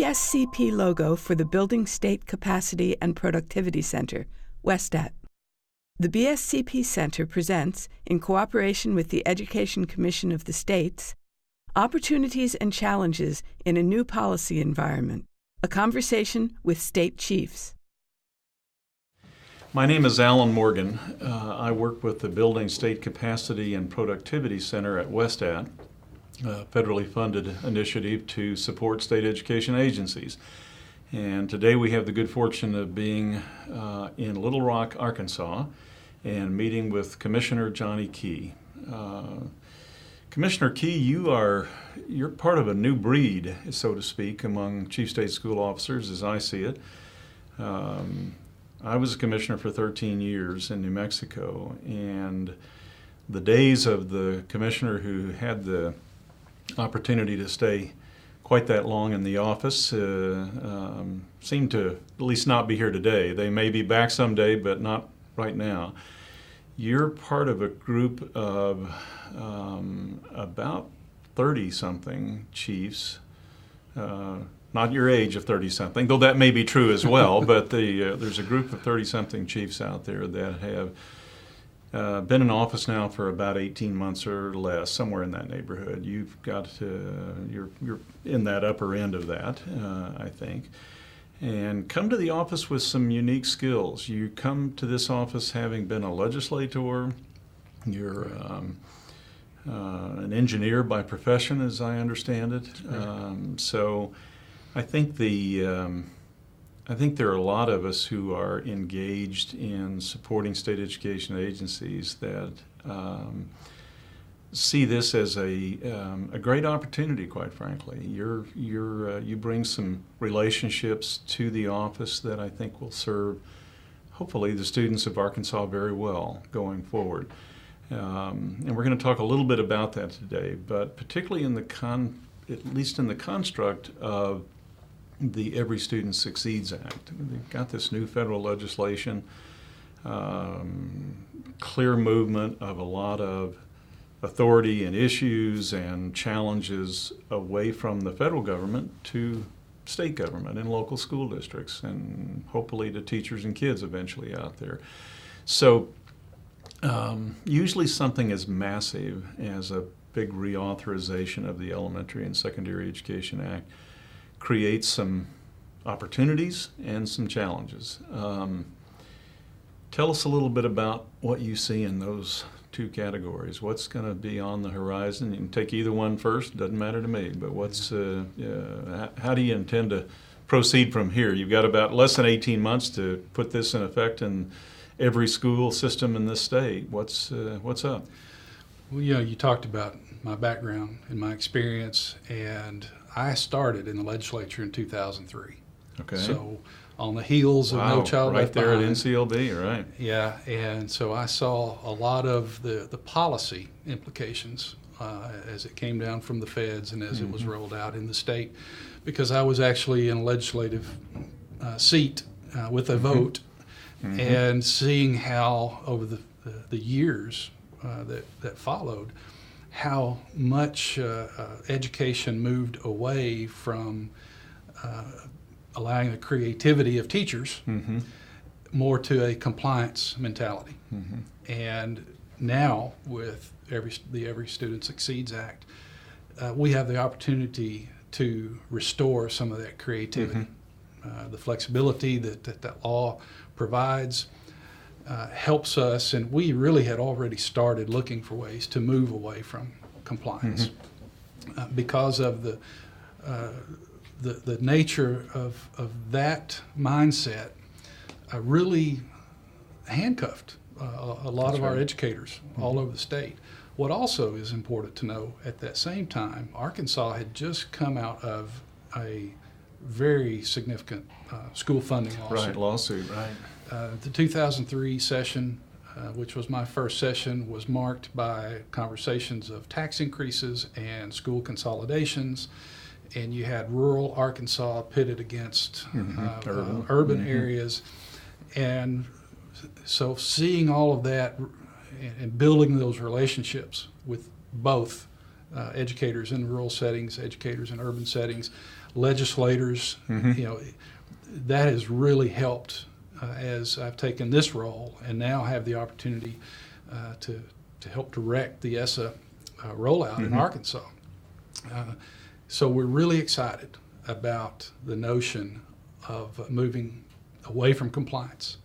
BSCP logo for the Building State Capacity and Productivity Center, WSTAT. The BSCP Center presents, in cooperation with the Education Commission of the States, Opportunities and Challenges in a New Policy Environment, a conversation with state chiefs. My name is Alan Morgan. I work with the Building State Capacity and Productivity Center at WSTAT, a federally funded initiative to support state education agencies. And today we have the good fortune of being in Little Rock, Arkansas, and meeting with Commissioner Johnny Key. Commissioner Key, you're part of a new breed, so to speak, among chief state school officers, as I see it. I was a commissioner for 13 years in New Mexico, and the days of the commissioner who had the opportunity to stay quite that long in the office seem to at least not be here today. They may be back someday, but not right now. You're part of a group of about 30-something chiefs, not your age of 30-something, though that may be true as well, but there's a group of 30-something chiefs out there that have been in office now for about 18 months or less, somewhere in that neighborhood. You've got you're in that upper end of that, I think, and come to the office with some unique skills. You come to this office having been a legislator. You're an engineer by profession, as I understand it. So I think I think there are a lot of us who are engaged in supporting state education agencies that see this as a great opportunity, quite frankly. You bring some relationships to the office that I think will serve, hopefully, the students of Arkansas very well going forward. And we're going to talk a little bit about that today, but particularly at least in the construct of the Every Student Succeeds Act. We've got this new federal legislation, clear movement of a lot of authority and issues and challenges away from the federal government to state government and local school districts, and hopefully to teachers and kids eventually out there. So usually something as massive as a big reauthorization of the Elementary and Secondary Education Act creates some opportunities and some challenges. Tell us a little bit about what you see in those two categories. What's going to be on the horizon? You can take either one first, doesn't matter to me, but how do you intend to proceed from here? You've got about less than 18 months to put this in effect in every school system in this state. What's up? Well, you talked about my background and my experience, and I started in the legislature in 2003. Okay. So on the heels of No Child Left Behind. Right there at NCLB, right. Yeah, and so I saw a lot of the policy implications as it came down from the feds and as it was rolled out in the state, because I was actually in a legislative seat with a vote, and seeing how over the years that followed, how much education moved away from allowing the creativity of teachers more to a compliance mentality. And now with the Every Student Succeeds Act, we have the opportunity to restore some of that creativity. The flexibility that law provides helps us, and we really had already started looking for ways to move away from compliance because of the nature of that mindset. Really handcuffed a lot of our educators all over the state. What also is important to know, at that same time, Arkansas had just come out of a very significant school funding lawsuit. The 2003 session, which was my first session, was marked by conversations of tax increases and school consolidations, and you had rural Arkansas pitted against urban areas. And so seeing all of that and building those relationships with both educators in rural settings, educators in urban settings, legislators. That has really helped as I've taken this role and now have the opportunity to help direct the ESSA rollout in Arkansas. So we're really excited about the notion of moving away from compliance.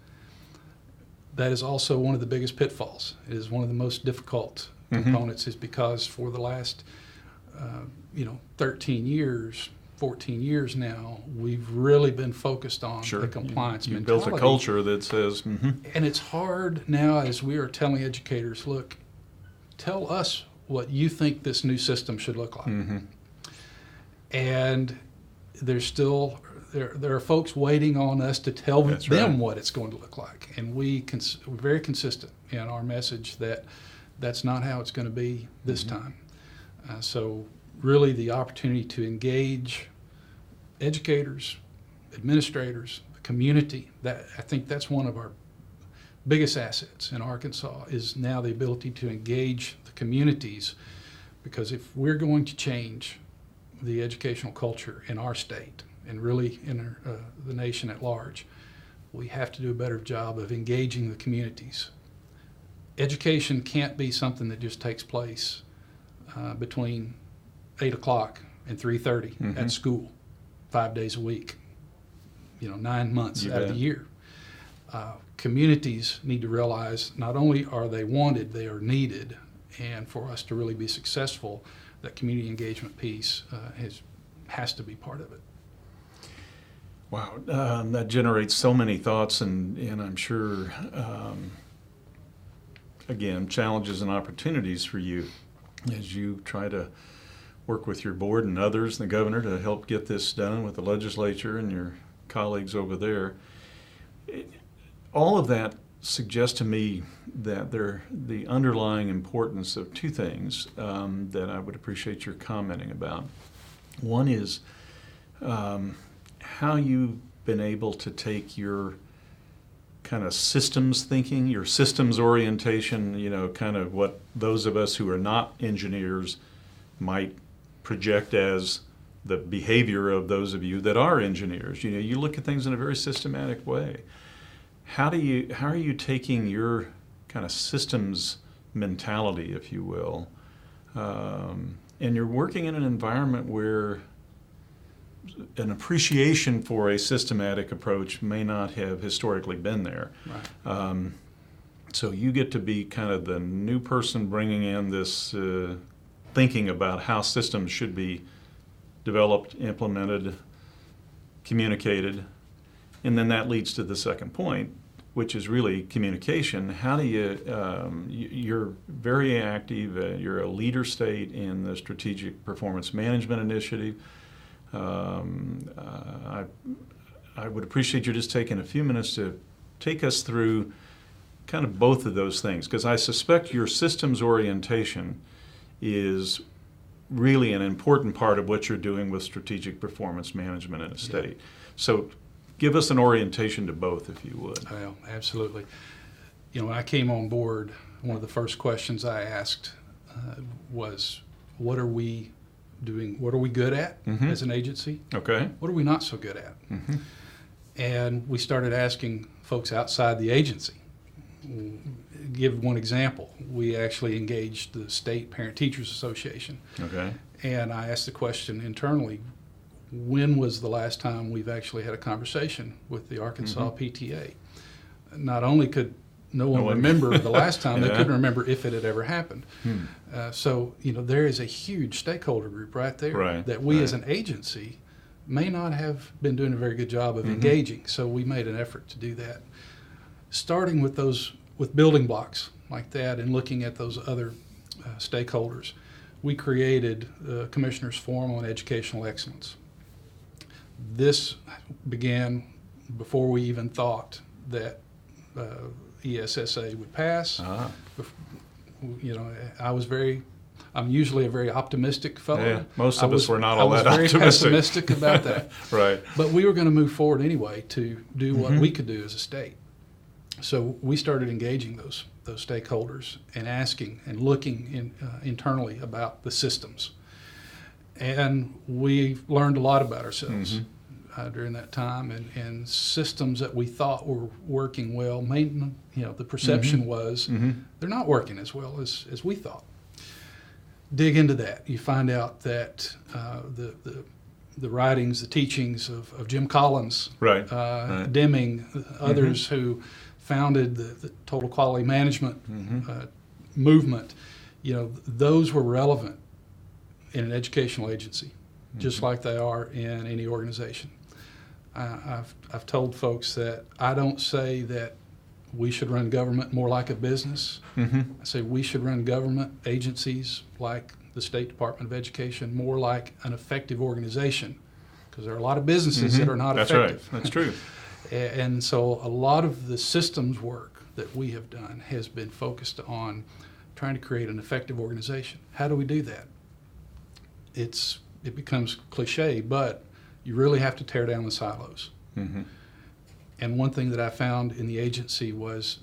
That is also one of the biggest pitfalls. It is one of the most difficult components, is because for the last 13 years, 14 years now, we've really been focused on the compliance you mentality. built a culture that says, And it's hard now as we are telling educators, look, tell us what you think this new system should look like. And there's still, there are folks waiting on us to tell them what it's going to look like. And we're very consistent in our message that that's not how it's going to be this time. So really the opportunity to engage educators, administrators, the community, that I think that's one of our biggest assets in Arkansas, is now the ability to engage the communities, because if we're going to change the educational culture in our state and really in the nation at large, we have to do a better job of engaging the communities. Education can't be something that just takes place between 8 o'clock and 3:30 at school, 5 days a week, 9 months out of the year. Communities need to realize not only are they wanted, they are needed. And for us to really be successful, that community engagement piece has to be part of it. Wow, that generates so many thoughts, and I'm sure, again, challenges and opportunities for you as you try to work with your board and others, and the governor, to help get this done with the legislature and your colleagues over there. All of that suggests to me that the underlying importance of two things that I would appreciate your commenting about. One is how you've been able to take your kind of systems thinking, your systems orientation, kind of what those of us who are not engineers might project as the behavior of those of you that are engineers. You look at things in a very systematic way. How are you taking your kind of systems mentality, if you will, and you're working in an environment where an appreciation for a systematic approach may not have historically been there. Right. So you get to be kind of the new person bringing in this thinking about how systems should be developed, implemented, communicated, and then that leads to the second point, which is really communication. How do you're very active, you're a leader state in the Strategic Performance Management Initiative. I would appreciate you just taking a few minutes to take us through kind of both of those things, because I suspect your systems orientation is really an important part of what you're doing with strategic performance management in a state. So give us an orientation to both, if you would. Well, absolutely. When I came on board, one of the first questions I asked was, what are we doing? What are we good at as an agency? Okay. What are we not so good at? And we started asking folks outside the agency. Give one example. We actually engaged the State Parent Teachers Association. Okay. And I asked the question internally, when was the last time we've actually had a conversation with the Arkansas PTA? Not only could no one remember the last time, they couldn't remember if it had ever happened. So, there is a huge stakeholder group right there that we as an agency may not have been doing a very good job of engaging. So we made an effort to do that. Starting with building blocks like that and looking at those other stakeholders, we created the Commissioners Forum on Educational Excellence. This began before we even thought that ESSA would pass. I'm usually a very optimistic fellow. Yeah, most of us were not all that optimistic. I was very pessimistic about that. Right. But we were going to move forward anyway to do what we could do as a state. So we started engaging those stakeholders and asking and looking internally about the systems. And we learned a lot about ourselves during that time, and systems that we thought were working well, the perception was they're not working as well as we thought. Dig into that. You find out that the writings, the teachings of Jim Collins, Deming, others who founded the total quality management movement, those were relevant in an educational agency, just like they are in any organization. I've told folks that I don't say that we should run government more like a business. I say we should run government agencies like the State Department of Education more like an effective organization, because there are a lot of businesses that are not effective. That's right. That's true. And so a lot of the systems work that we have done has been focused on trying to create an effective organization. How do we do that? It becomes cliche, but you really have to tear down the silos. And one thing that I found in the agency was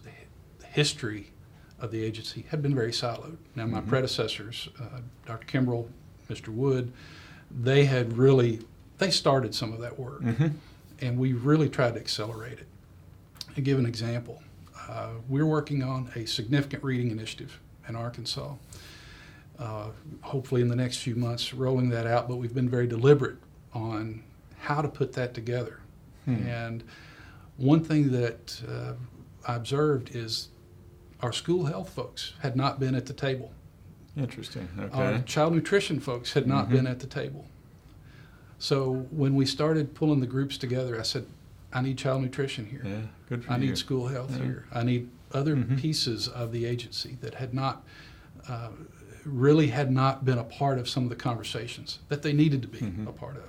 the history of the agency had been very siloed. Now, my predecessors, Dr. Kimbrell, Mr. Wood, they started some of that work, and we really tried to accelerate it. To give an example, we're working on a significant reading initiative in Arkansas. Hopefully in the next few months rolling that out, but we've been very deliberate on how to put that together. And one thing that I observed is our school health folks had not been at the table. Interesting. Okay. Our child nutrition folks had not been at the table. So when we started pulling the groups together, I said, I need child nutrition here. Yeah, good for I you. need school health here. I need other pieces of the agency that had not really had not been a part of some of the conversations that they needed to be a part of.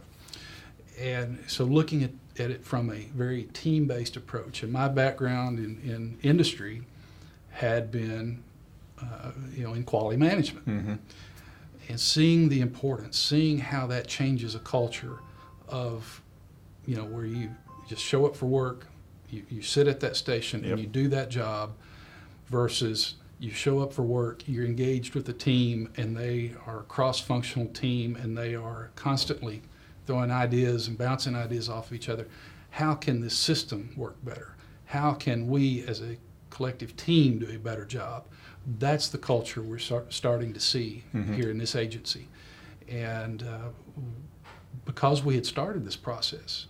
And so looking at it from a very team-based approach, and my background in industry had been in quality management, and seeing the importance, seeing how that changes a culture of where you just show up for work, you sit at that station and you do that job, versus you show up for work, you're engaged with the team, and they are a cross-functional team, and they are constantly throwing ideas and bouncing ideas off of each other. How can this system work better? How can we as a collective team do a better job? That's the culture we're starting to see here in this agency. And because we had started this process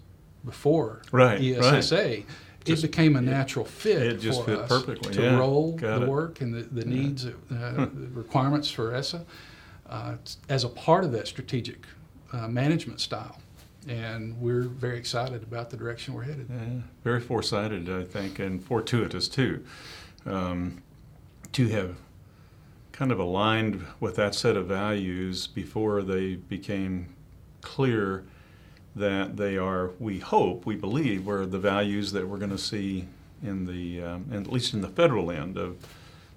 before ESSA, it became a natural fit just for fit us perfectly. to roll Got the it. work and the needs, the requirements for ESSA as a part of that strategic management style. And we're very excited about the direction we're headed. Yeah, very foresighted, I think, and fortuitous too, to have kind of aligned with that set of values before they became clear that they are, we hope, we believe, were the values that we're going to see in the, at least in the federal end of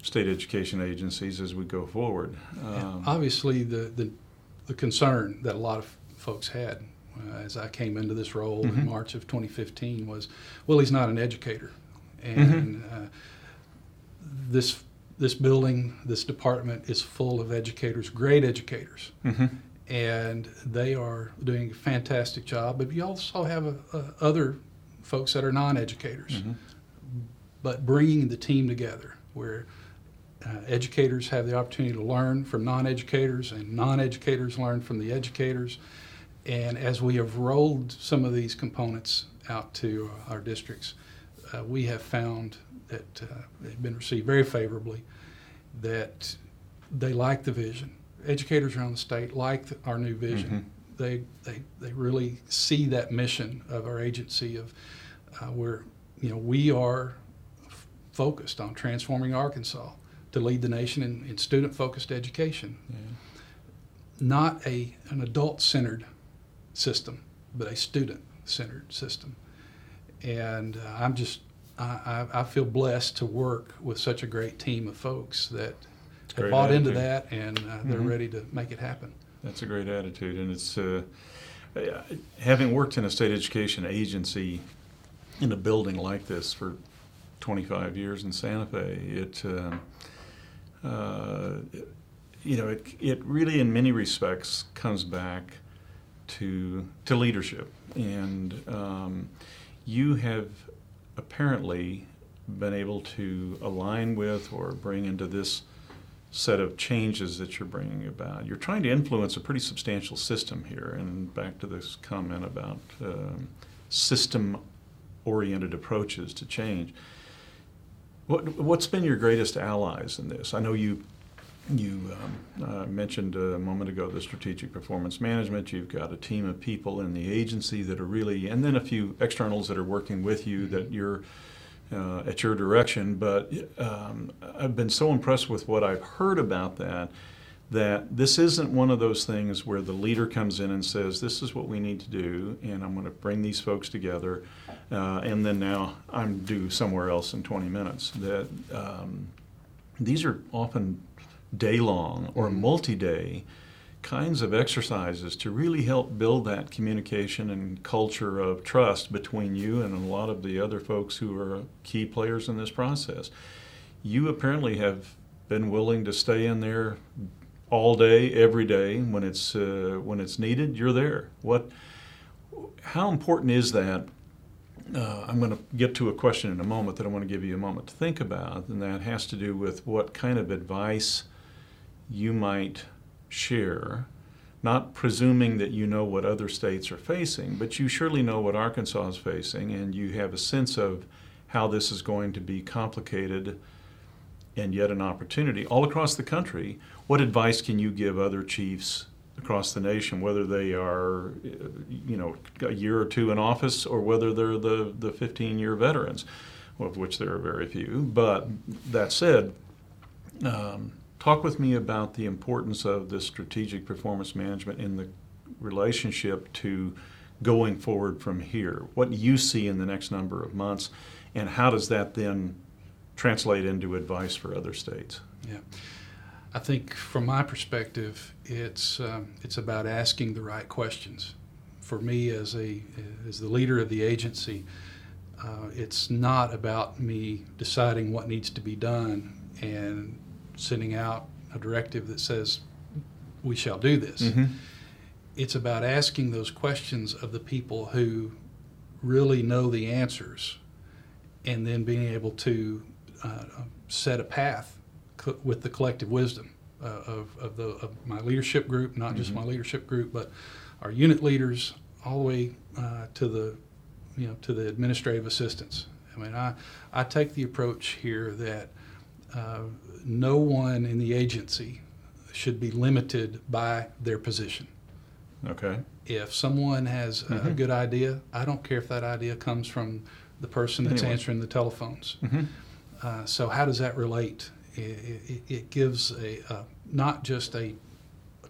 state education agencies as we go forward. Obviously, the concern that a lot of folks had as I came into this role in March of 2015 was, well, he's not an educator. And this building, this department is full of educators, great educators. And they are doing a fantastic job. But you also have other folks that are non-educators. But bringing the team together where educators have the opportunity to learn from non-educators and non-educators learn from the educators. And as we have rolled some of these components out to our districts, we have found that they've been received very favorably, that they like the vision. Educators around the state like our new vision. They really see that mission of our agency of where we are focused on transforming Arkansas to lead the nation in student-focused education. Not an adult-centered system, but a student-centered system. And I feel blessed to work with such a great team of folks that have bought into that, and they're ready to make it happen. That's a great attitude, and it's having worked in a state education agency in a building like this for 25 years in Santa Fe. It really, in many respects, comes back to leadership. And you have apparently been able to align with or bring into this set of changes that you're bringing about. You're trying to influence a pretty substantial system here. And back to this comment about system-oriented approaches to change. What's been your greatest allies in this? I know you mentioned a moment ago the strategic performance management. You've got a team of people in the agency that are really, and then a few externals that are working with you that you're at your direction. But I've been so impressed with what I've heard about that this isn't one of those things where the leader comes in and says, this is what we need to do, and I'm going to bring these folks together, and then now I'm due somewhere else in 20 minutes. That these are often day-long or multi-day kinds of exercises to really help build that communication and culture of trust between you and a lot of the other folks who are key players in this process. You apparently have been willing to stay in there all day, every day. When it's needed, you're there. How important is that? I'm going to get to a question in a moment that I want to give you a moment to think about, and that has to do with what kind of advice you might share, not presuming that you know what other states are facing, but you surely know what Arkansas is facing, and you have a sense of how this is going to be complicated and yet an opportunity all across the country. What advice can you give other chiefs across the nation, whether they are, a year or two in office or whether they're the 15-year veterans, of which there are very few? But that said, talk with me about the importance of this strategic performance management in the relationship to going forward from here. What you see in the next number of months, and how does that then translate into advice for other states? Yeah, I think from my perspective, it's about asking the right questions. For me, as the leader of the agency, it's not about me deciding what needs to be done and sending out a directive that says we shall do this. Mm-hmm. It's about asking those questions of the people who really know the answers, and then being able to set a path with the collective wisdom of my leadership group, not just my leadership group, but our unit leaders all the way to the administrative assistants. I mean, I take the approach here that no one in the agency should be limited by their position. Okay. If someone has a good idea, I don't care if that idea comes from the person that's answering the telephones. Mm-hmm. So how does that relate? It gives not just a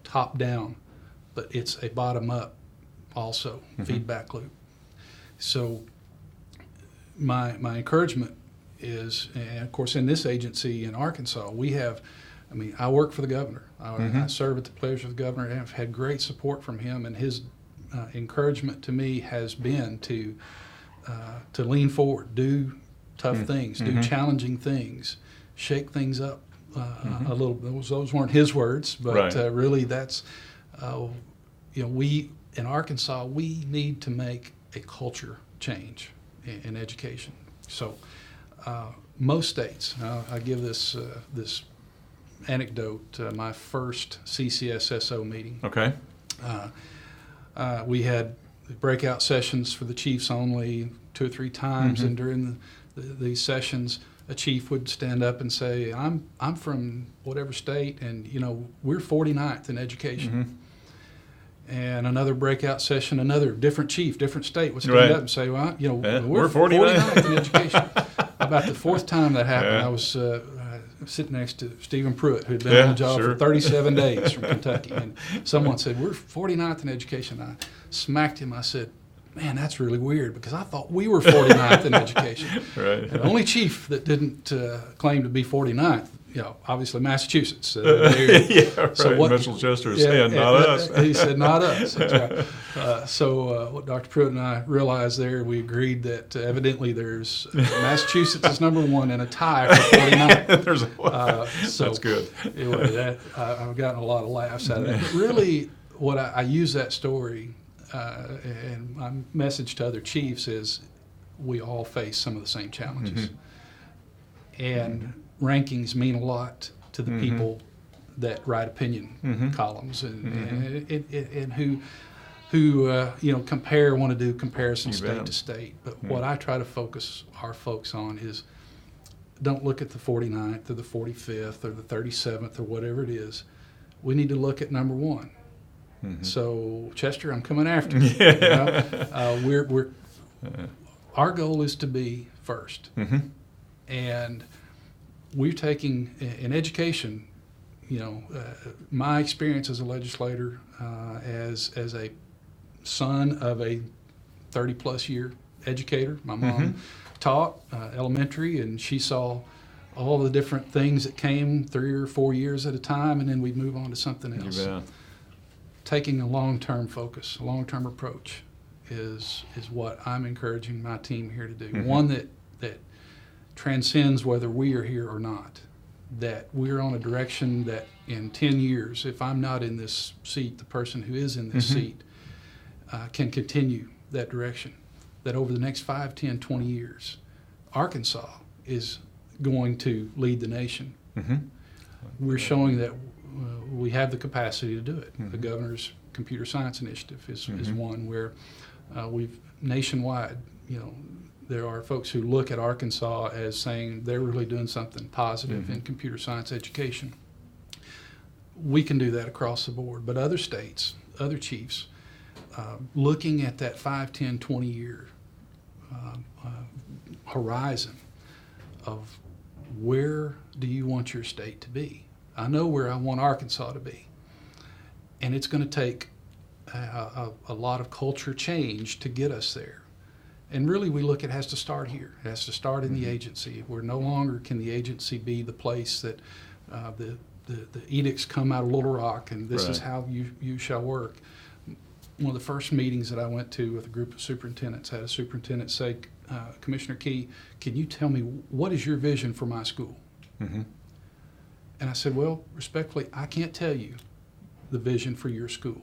top-down, but it's a bottom-up also feedback loop. So my encouragement is, and of course in this agency in Arkansas, I work for the governor. I serve at the pleasure of the governor, and I've had great support from him, and his encouragement to me has been to lean forward, do tough things, do challenging things, shake things up a little bit. Those weren't his words, but really that's, we in Arkansas, we need to make a culture change in education. So most states, I give this anecdote, my first CCSSO meeting. Okay. We had breakout sessions for the chiefs only 2 or 3 times, and during these sessions, a chief would stand up and say, I'm from whatever state, and we're 49th in education. And another breakout session, another different chief, different state would stand up and say, well, we're 49th in education. About the 4th time that happened, I was sitting next to Stephen Pruitt, who had been on the job for 37 days from Kentucky. And someone said, we're 49th in education. I smacked him. I said, man, that's really weird, because I thought we were 49th in education. Right. The only chief that didn't claim to be 49th, obviously Massachusetts. Yeah, right. So what, Mitchell Chester is saying, not us. He said, not us. That's right. So what Dr. Pruitt and I realized there, we agreed that evidently there's Massachusetts is number one and a tie for 49. That's good. Anyway, I've gotten a lot of laughs out of that. But really, what I use that story, and my message to other chiefs is, we all face some of the same challenges. And rankings mean a lot to the people that write opinion columns and who compare, want to do comparisons state to state. But what I try to focus our folks on is, don't look at the 49th or the 45th or the 37th or whatever it is. We need to look at number one. So Chester, I'm coming after you. Our goal is to be first. And we're taking, in education, my experience as a legislator, as a son of a 30-plus year educator. My mom taught elementary, and she saw all the different things that came 3 or 4 years at a time, and then we'd move on to something else. You bet. Taking a long-term focus, a long-term approach is what I'm encouraging my team here to do. One that transcends whether we are here or not. That we're on a direction that in 10 years, if I'm not in this seat, the person who is in this seat can continue that direction. That over the next 5, 10, 20 years, Arkansas is going to lead the nation. We're showing that we have the capacity to do it. The governor's computer science initiative is one where we've nationwide, there are folks who look at Arkansas as saying they're really doing something positive in computer science education. We can do that across the board, but other states, other chiefs, looking at that 5, 10, 20 year horizon of where do you want your state to be? I know where I want Arkansas to be, and it's going to take a lot of culture change to get us there. And really, we look at it has to start here. It has to start in the agency. Where no longer can the agency be the place that the edicts come out of Little Rock and this is how you shall work. One of the first meetings that I went to with a group of superintendents had a superintendent say, Commissioner Key, can you tell me what is your vision for my school? And I said, well, respectfully, I can't tell you the vision for your school.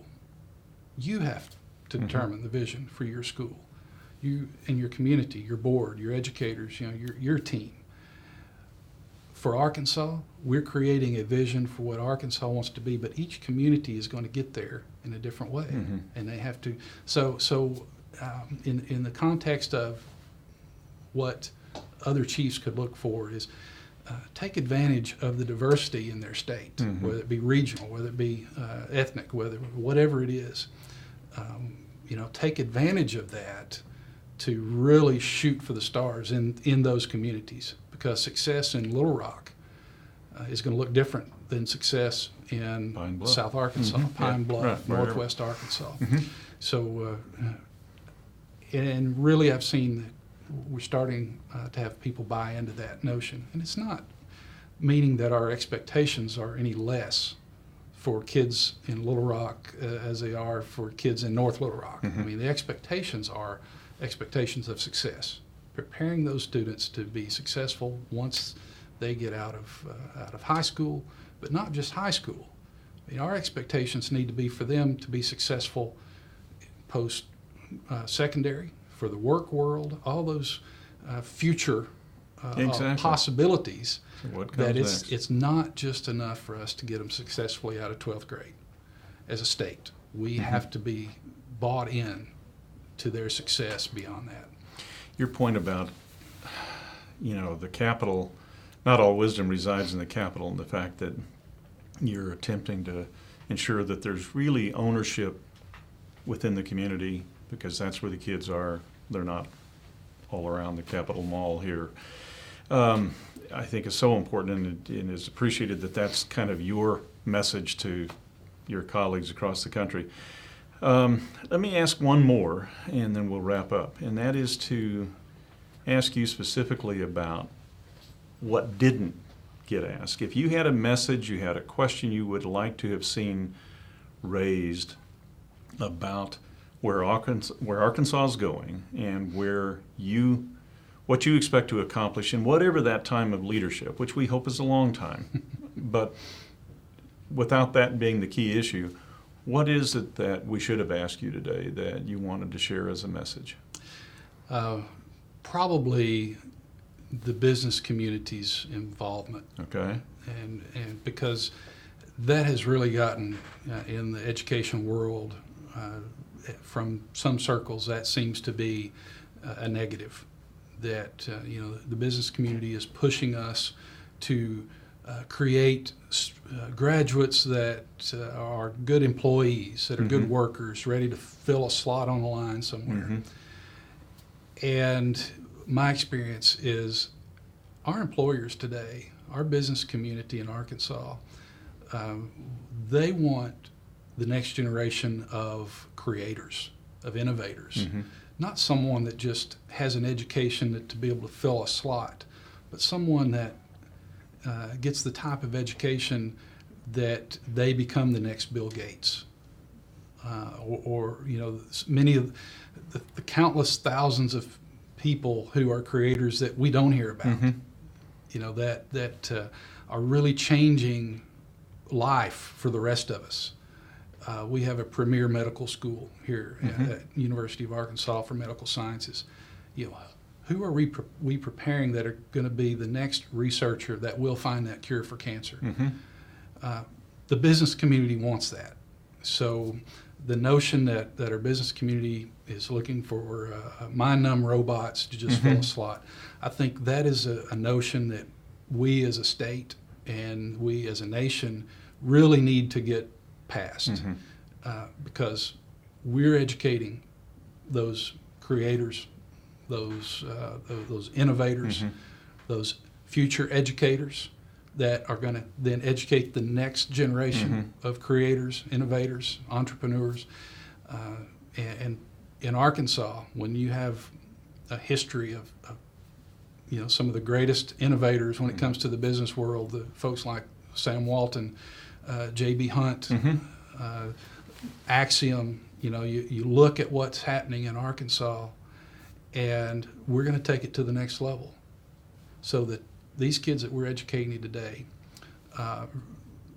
You have to determine the vision for your school. You and your community, your board, your educators, your team. For Arkansas, we're creating a vision for what Arkansas wants to be, but each community is going to get there in a different way, and they have to. So, in the context of what other chiefs could look for is take advantage of the diversity in their state, whether it be regional, whether it be ethnic, whatever it is. Take advantage of that to really shoot for the stars in those communities, because success in Little Rock is going to look different than success in South Arkansas, Pine Bluff, Northwest Arkansas. So, and really I've seen that we're starting to have people buy into that notion. And it's not meaning that our expectations are any less for kids in Little Rock as they are for kids in North Little Rock. I mean, the expectations are expectations of success, preparing those students to be successful once they get out of high school, but not just high school. Our expectations need to be for them to be successful post secondary, for the work world, all those future possibilities. So that it's not just enough for us to get them successfully out of 12th grade. As a state, we have to be bought in to their success beyond that. Your point about, the capital, not all wisdom resides in the capital, and the fact that you're attempting to ensure that there's really ownership within the community, because that's where the kids are. They're not all around the Capitol Mall here. I think is so important, and is appreciated that that's kind of your message to your colleagues across the country. Let me ask one more, and then we'll wrap up, and that is to ask you specifically about what didn't get asked. If you had a message, you had a question you would like to have seen raised about where Arkansas is going and what you expect to accomplish in whatever that time of leadership, which we hope is a long time. But without that being the key issue, what is it that we should have asked you today that you wanted to share as a message? Probably the business community's involvement. Okay. And because that has really gotten in the education world, from some circles, that seems to be a negative. That the business community is pushing us to create graduates that are good employees, that are good workers, ready to fill a slot on the line somewhere. And my experience is our employers today, our business community in Arkansas, they want the next generation of creators, of innovators. Not someone that just has an education to be able to fill a slot, but someone that gets the type of education that they become the next Bill Gates, or many of the countless thousands of people who are creators that we don't hear about, that are really changing life for the rest of us. We have a premier medical school here at University of Arkansas for medical sciences. Who are we preparing that are going to be the next researcher that will find that cure for cancer? The business community wants that. So the notion that our business community is looking for mind-numb robots to just fill a slot, I think that is a notion that we as a state and we as a nation really need to get past, because we're educating those creators, those innovators, those future educators that are going to then educate the next generation of creators, innovators, entrepreneurs. And in Arkansas, when you have a history of some of the greatest innovators when it comes to the business world, the folks like Sam Walton, J.B. Hunt, Axiom, you look at what's happening in Arkansas, and we're going to take it to the next level so that these kids that we're educating today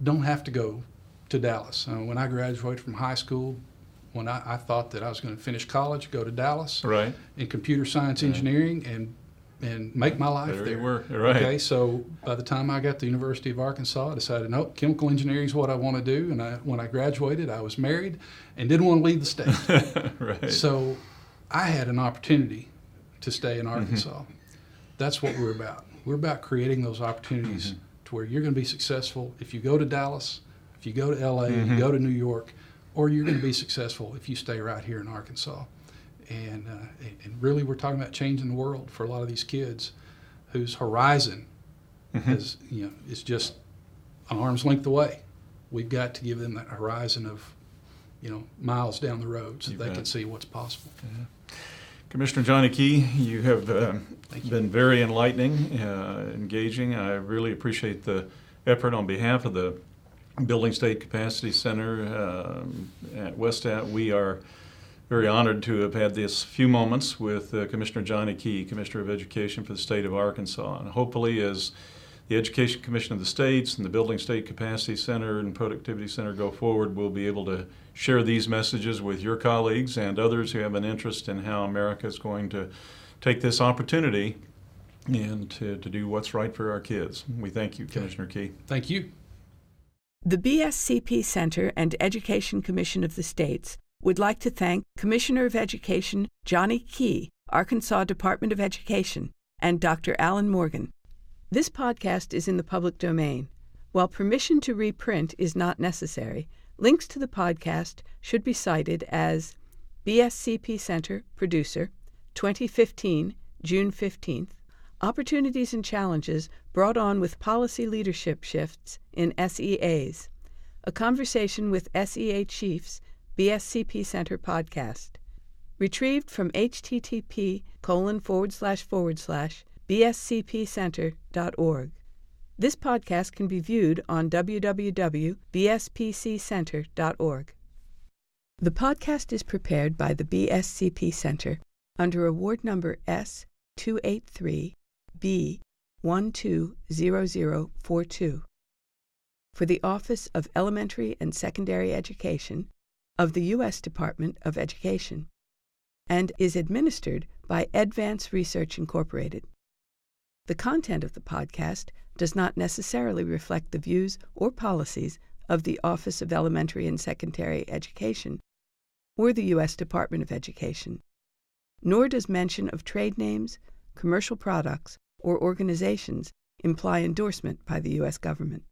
don't have to go to Dallas. When I graduated from high school, when I thought that I was going to finish college, go to Dallas in computer science engineering and make my life there. You were, right. Okay, so by the time I got to the University of Arkansas, I decided, nope, chemical engineering is what I want to do. And when I graduated, I was married and didn't want to leave the state. Right. So I had an opportunity to stay in Arkansas. That's what we're about. We're about creating those opportunities to where you're going to be successful if you go to Dallas, if you go to L.A., if you go to New York, or you're going to be successful if you stay right here in Arkansas. And really, we're talking about changing the world for a lot of these kids whose horizon is just an arm's length away. We've got to give them that horizon of, miles down the road so they can see what's possible. Commissioner Johnny Key, you have been very enlightening, engaging. I really appreciate the effort on behalf of the Building State Capacity Center at WestAT. We are very honored to have had this few moments with Commissioner Johnny Key, Commissioner of Education for the state of Arkansas. And hopefully, as the Education Commission of the States and the Building State Capacity Center and Productivity Center go forward, we'll be able to share these messages with your colleagues and others who have an interest in how America is going to take this opportunity and to do what's right for our kids. We thank you, Commissioner Key. Thank you. The BSCP Center and Education Commission of the States would like to thank Commissioner of Education Johnny Key, Arkansas Department of Education, and Dr. Alan Morgan. This podcast is in the public domain. While permission to reprint is not necessary, links to the podcast should be cited as BSCP Center, Producer, 2015, June 15th, Opportunities and Challenges Brought On with Policy Leadership Shifts in SEAs, a conversation with SEA Chiefs, BSCP Center podcast. Retrieved from http://bscpcenter.org. This podcast can be viewed on www.bspccenter.org. The podcast is prepared by the BSCP Center under Award Number S283B120042 for the Office of Elementary and Secondary Education of the U.S. Department of Education, and is administered by Advance Research Incorporated. The content of the podcast does not necessarily reflect the views or policies of the Office of Elementary and Secondary Education or the U.S. Department of Education, nor does mention of trade names, commercial products, or organizations imply endorsement by the U.S. government.